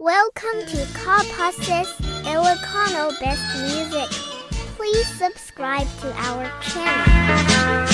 Welcome to KAPACIS Ilocano Best Music. Please subscribe to our channel.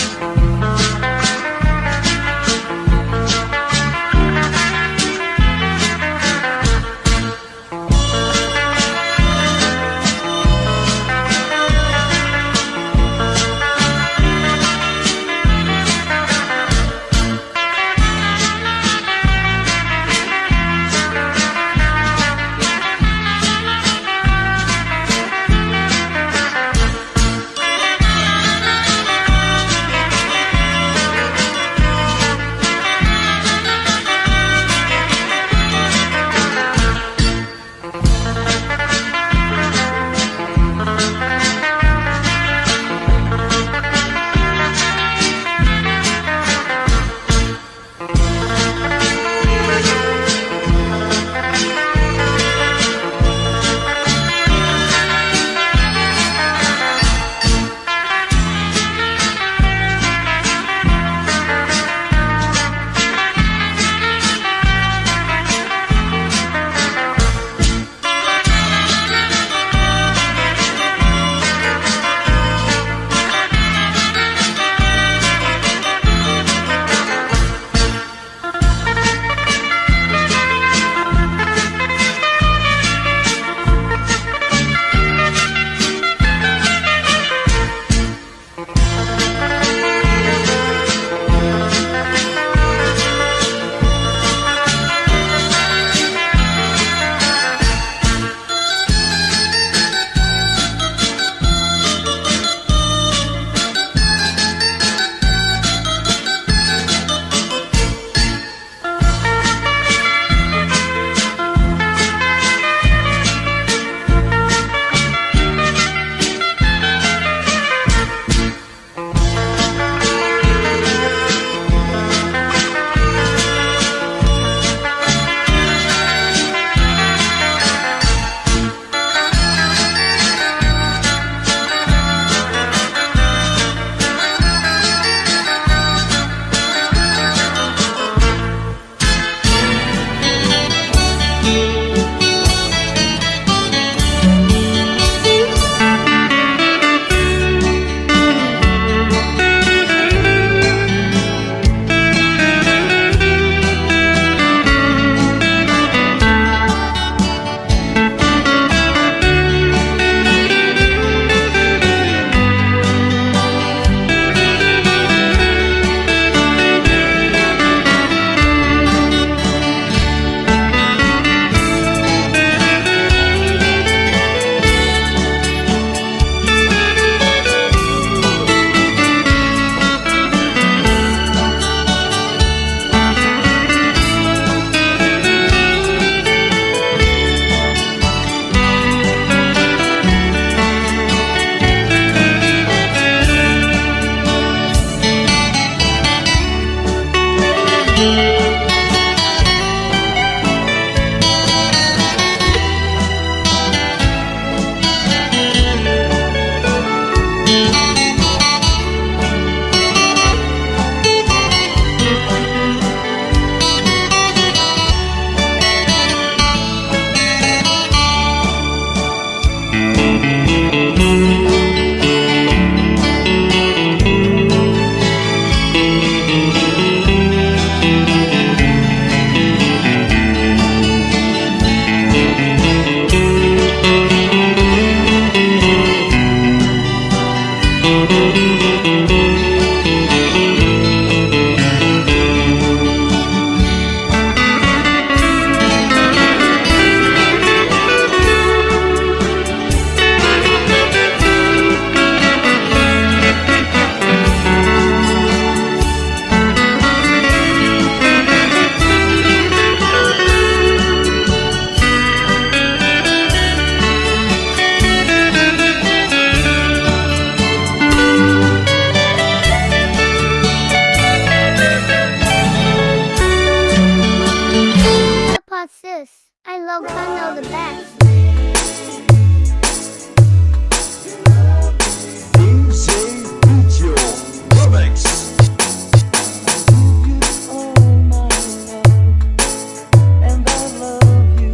KAPACIS Ilocano the best. All my love, and I love you.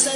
Sa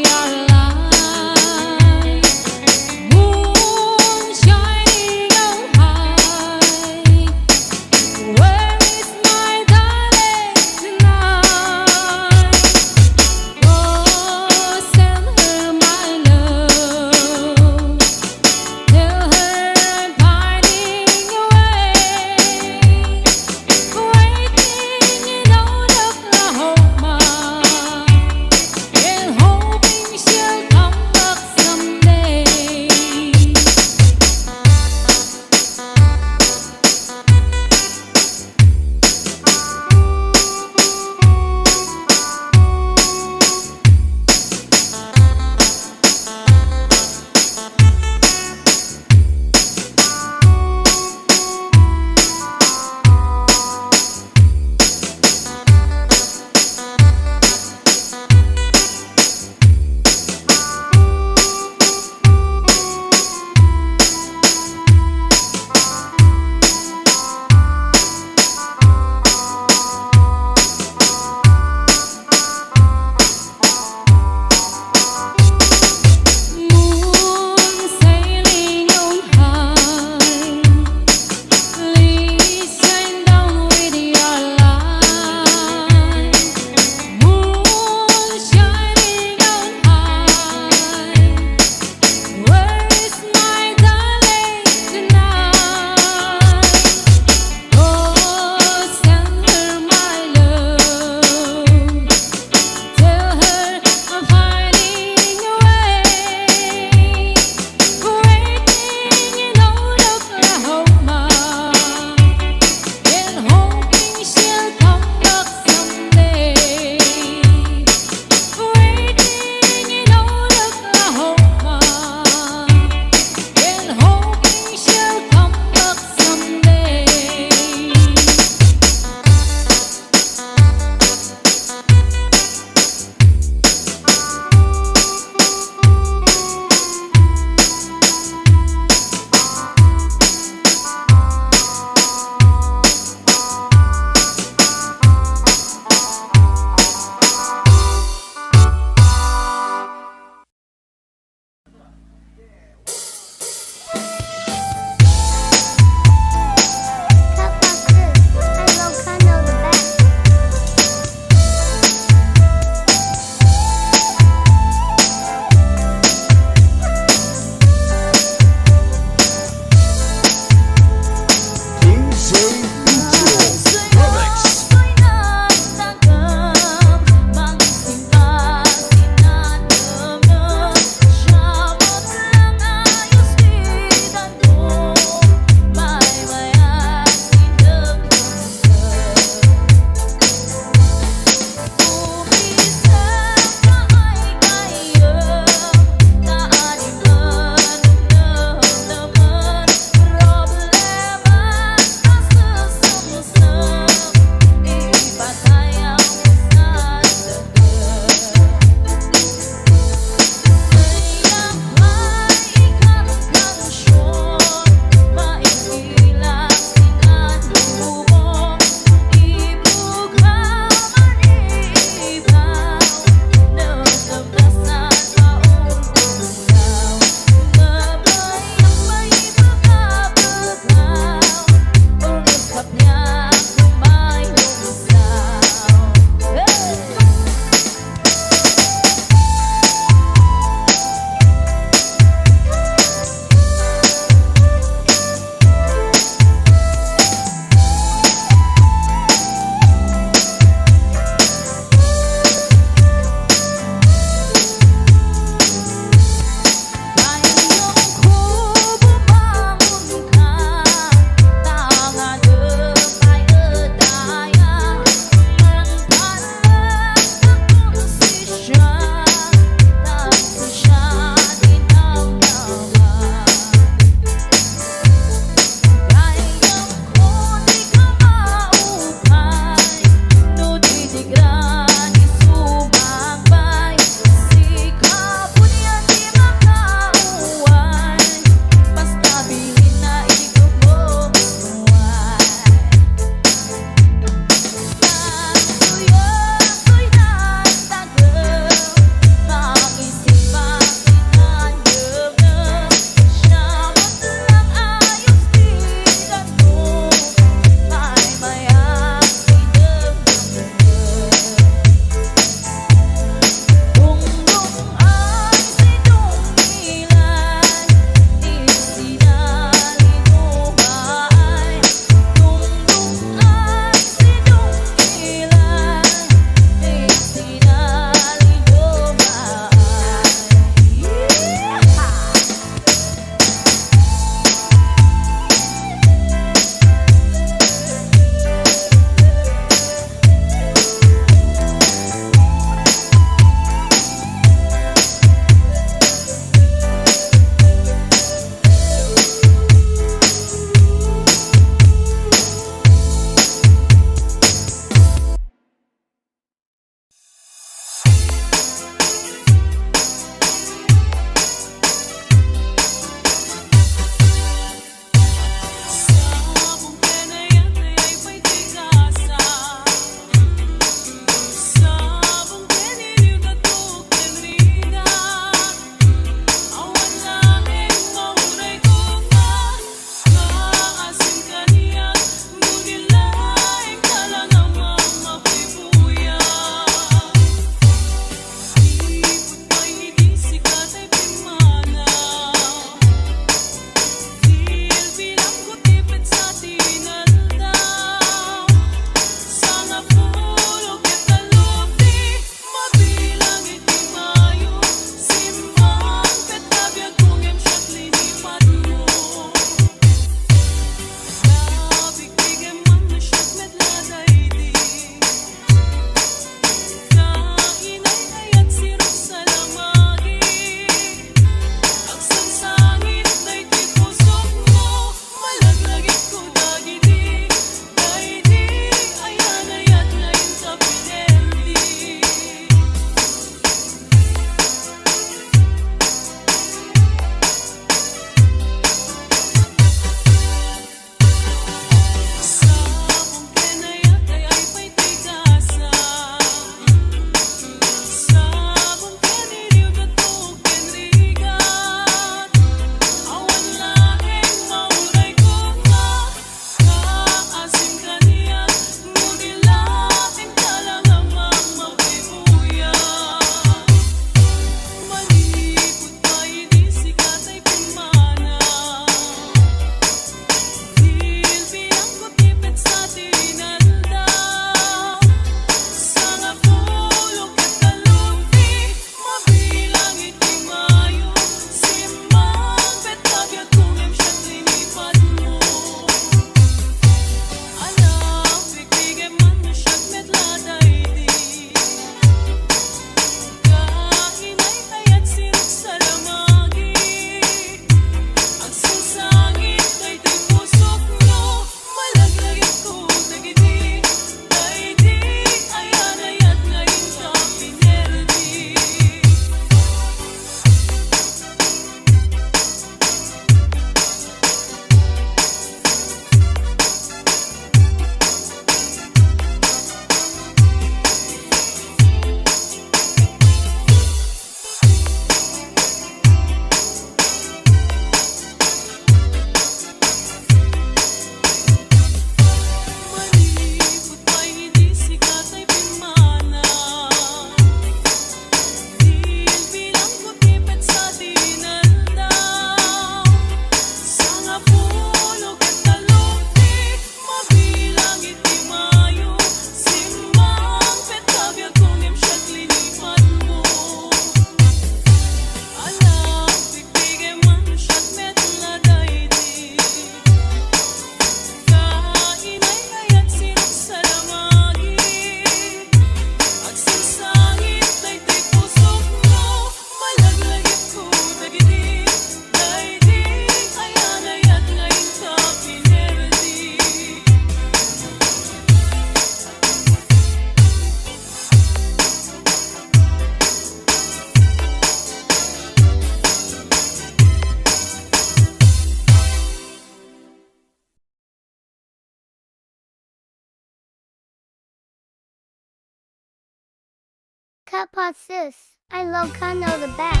KAPACIS, ilocano the best.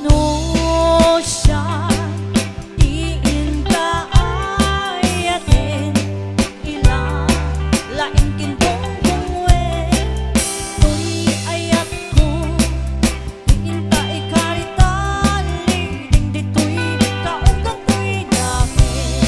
No siya diin kaayatin ila lain kintong bungwe tuy ayat ko diin ta ikaritali ding ditoy kaugang tuy dakin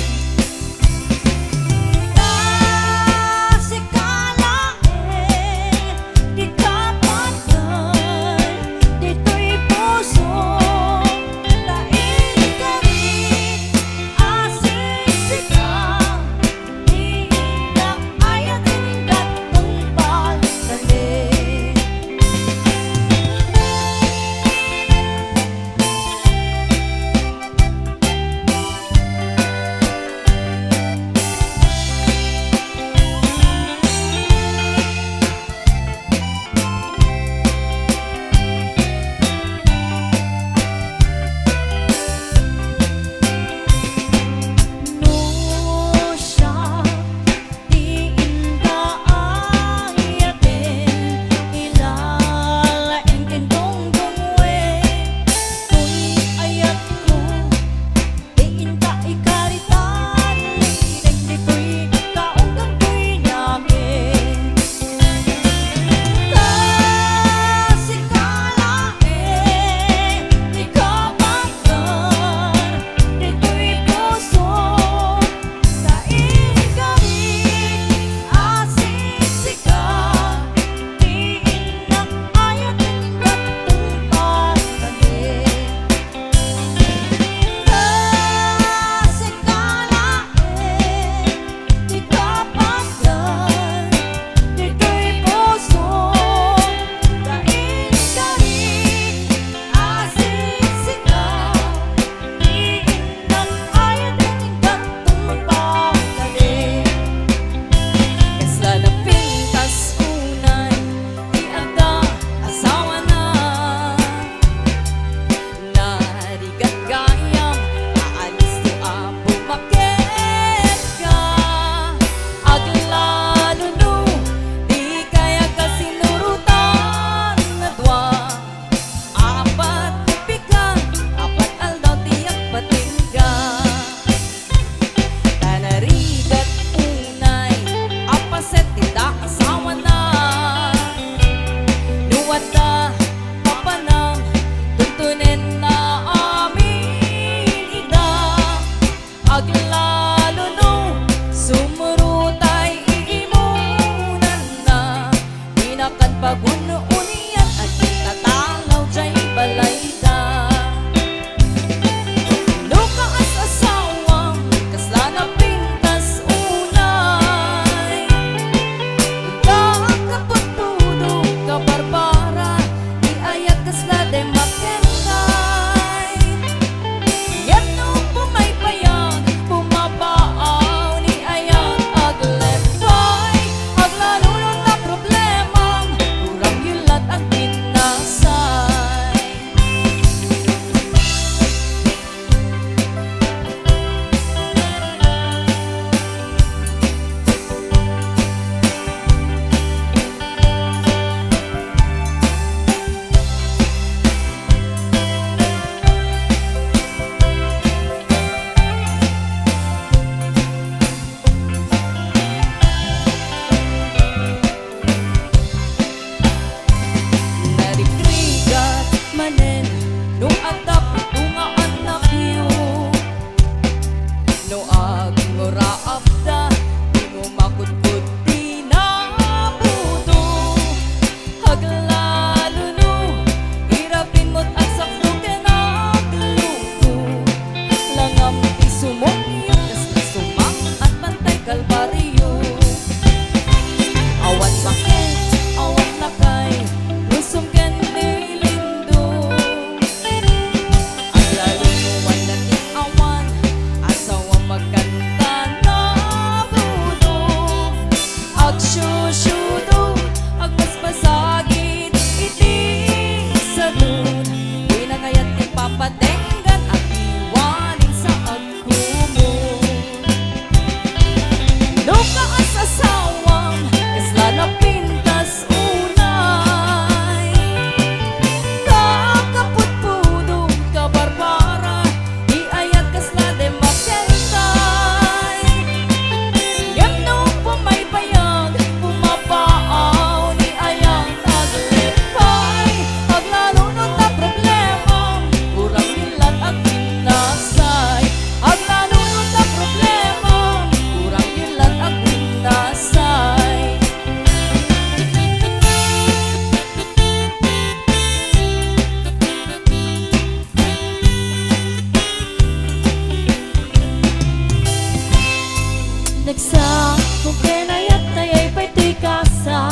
Nagsa kung kenayat tayay pa'y ti kasa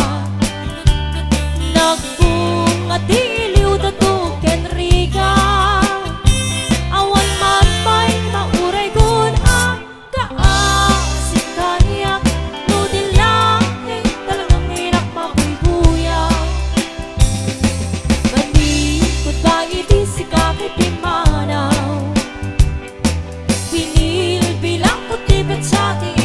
Nagpunga di iliw datu ken riga Awan man pa'y mauray gun kaasin kaniyak no dilahi talagang hinak mabuybuyak Manikot ba iti si kakay pimanaw Binilbilang ko tibet sa ti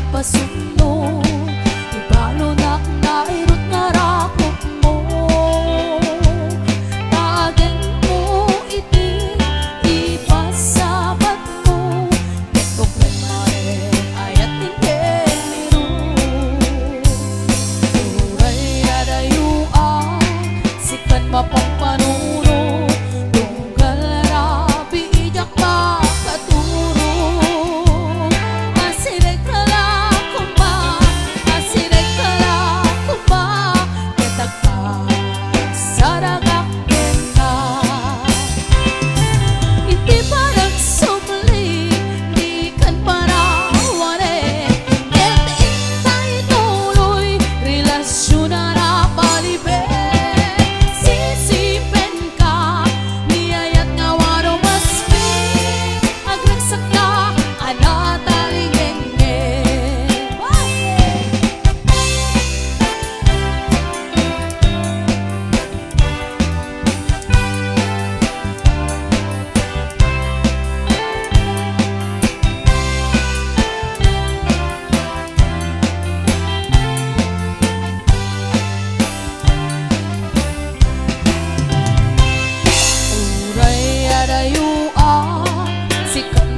Pasuno, ibalo nak nairot nga rakop mo Tagan mo iti, ipasabat mo Ketok remare, ayat tinggero Uray adayuan, sikan mapangpanuno Tunggal rabi ijak makaturo Asirek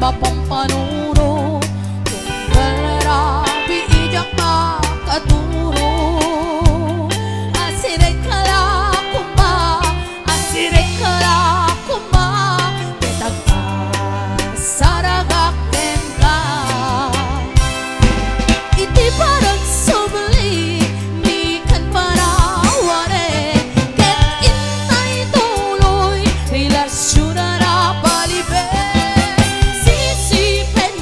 Mapampanuro Tunggal rabi ijak makaturo Asirek kala kuma Asirek kala kuma Betagpa saragak tenka Iti parang subli Mikan paraware Ket intay tuloy Relasyon na napalibe Sisipen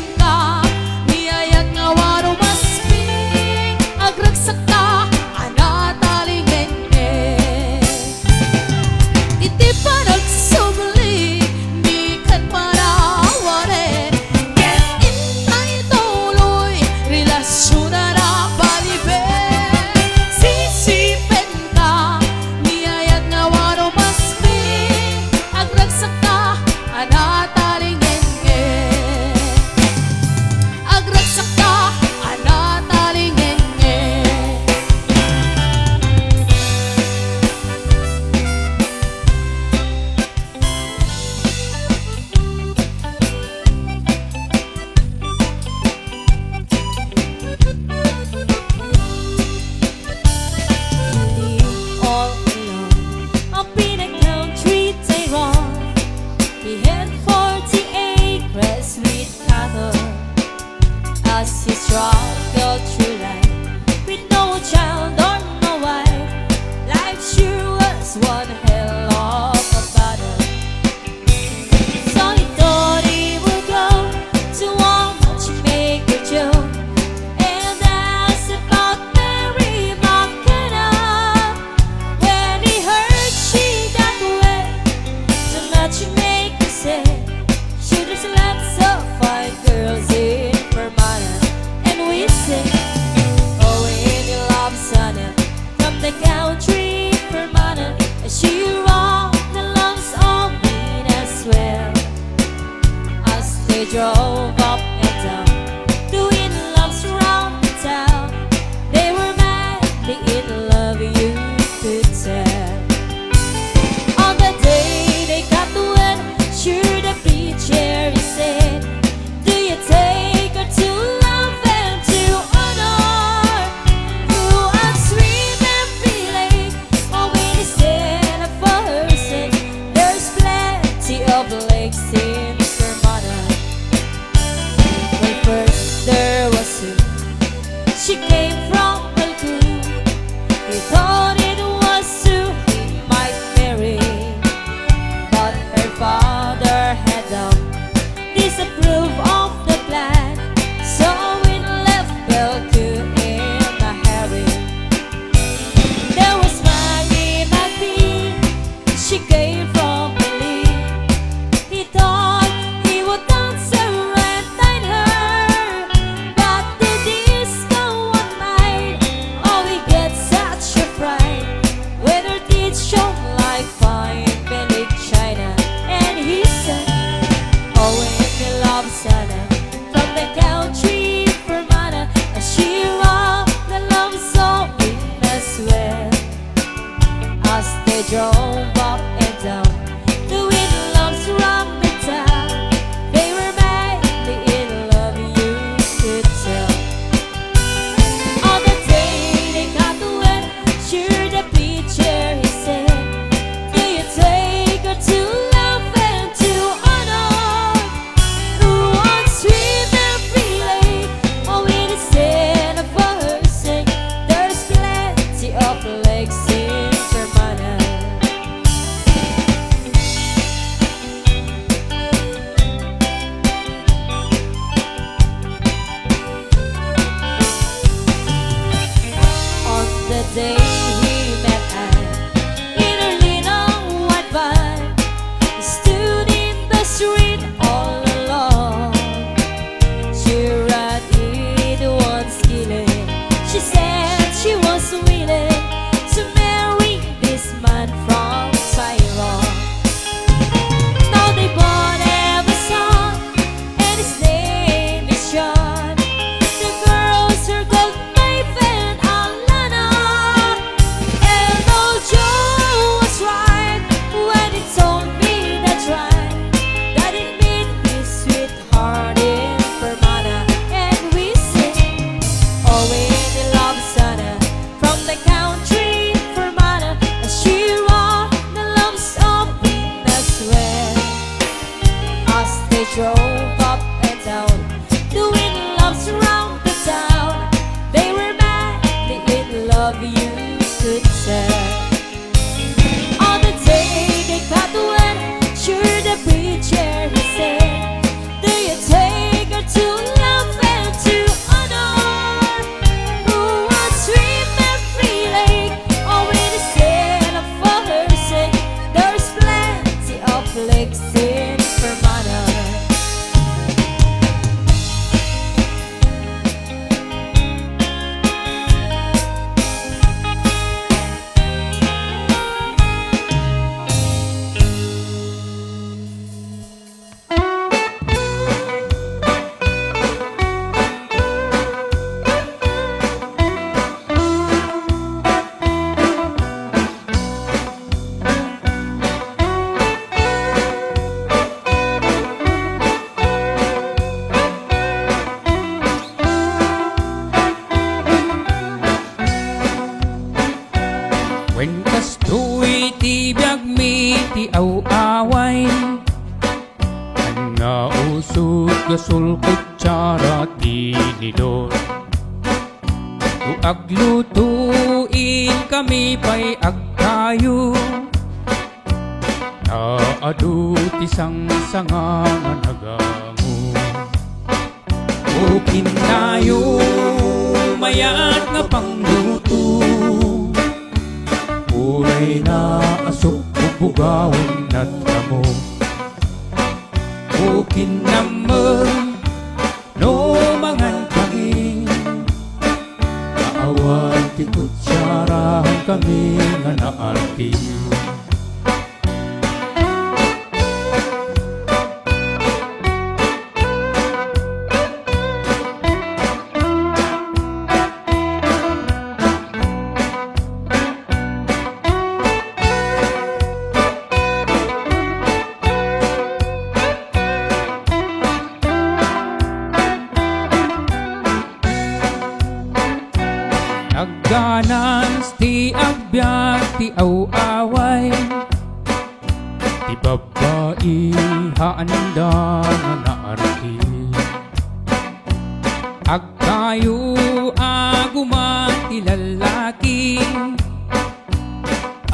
one hell of a battle. So he thought he would go to a matchmaker Joe and ask about Mary McKenna. When he heard she got wed, the matchmaker said she just lots of fine girls in Vermont. And we sing, oh, in your love son from the country Vermont, and she wrote the lungs of me as well. As they drove up and down, doing laps around the town, they were madly in love, you could tell. On the day they got wed, sure the preacher he said, do you take her to love and to honor? Through a sweet empty lake, or when he stand up for her sake, there's plenty of lakes in Vermont. When first there was Sue, she came from Belcourt. He thought it was Sue he might marry, but her father had disapproved of the plan, so it left Belcourt in a hurry. There was Maggie McBean, she came from Belize. He thought he would dance her and dine her, but the disco one night, oh, he gets such a fright when her teeth shone like fine Benedict china. And he said, oh, in the love son from the country Vermont, and she wrote the love song in as well. As they drove up and down, doing laps around the town, they were madly in love, you could tell. On the day they got wed, sure the preacher he said, do you take her to love and to honor? Through one sweet empty lake, or when it's stand up for her sake, there's plenty of lakes in Vermont. On the day he met Anne in her little white van, he stood in the street all alone. She ran it once killing. She said she was willing to marry this man from Tyrone. Now they born have a son, and his name is John. The girls are called Maeve and Alana. And old Joe was right when he told me that's right, that it made his sweetheart in Vermont. And we sing, oh, in the love son from the country Vermont, and she wrote the love song in as well. As they drove up and down, doing laps around the town, they were madly in love, you could tell. On the day they got wed, sure the preacher he said, do you take her to love and to honor? Through one sweet empty lake, or when he stand up for her sake, there's plenty of lakes in Vermont. When kastoy ti biag mi ti aw-away, ang nausog gasol kutsara ti nidor. Tu aglutuin kami pa'y agkayo, adut isang sanga nga nagango. O kinayo mayat nga pangluto, uray na asok bubugawin at kamo. O kinamang no mangan kami, kaawan ti kutsarahan kami nga naarti. Nagganans ti agbyag ti aw-away, ti babae haanda nga naarti. Agkayo aguman ti lalaki,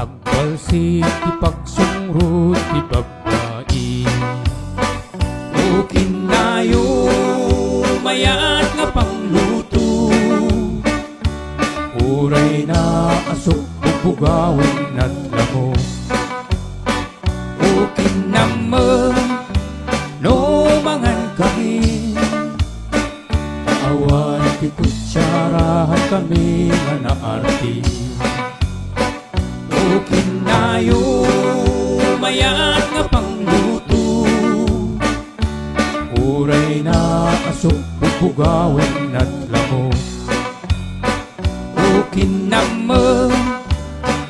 agbalsi ti pagsungrot ti babae. O kinayo mayat nga pangluto, uray na asok bubugawin at lamo. O kinamang no mangan kami, awan ti kutsarahan kami nga naarti. O kinayo mayat nga pangluto, uray na asok bubugawin at lamo. O kinamang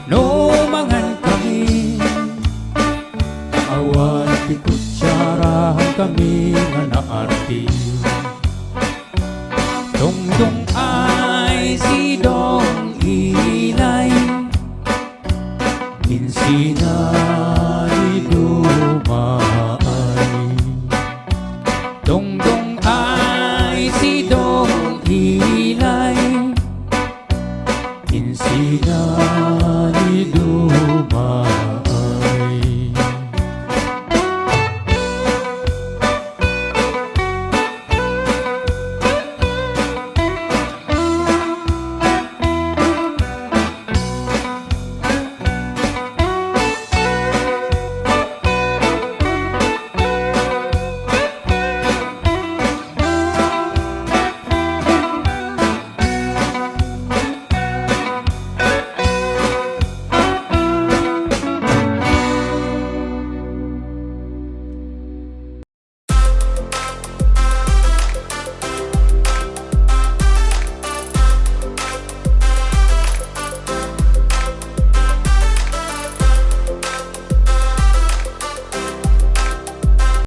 no mangan kami, awan ti kutsarahan kami nga naarti. Dongdong ay si dong ilay, minsinay do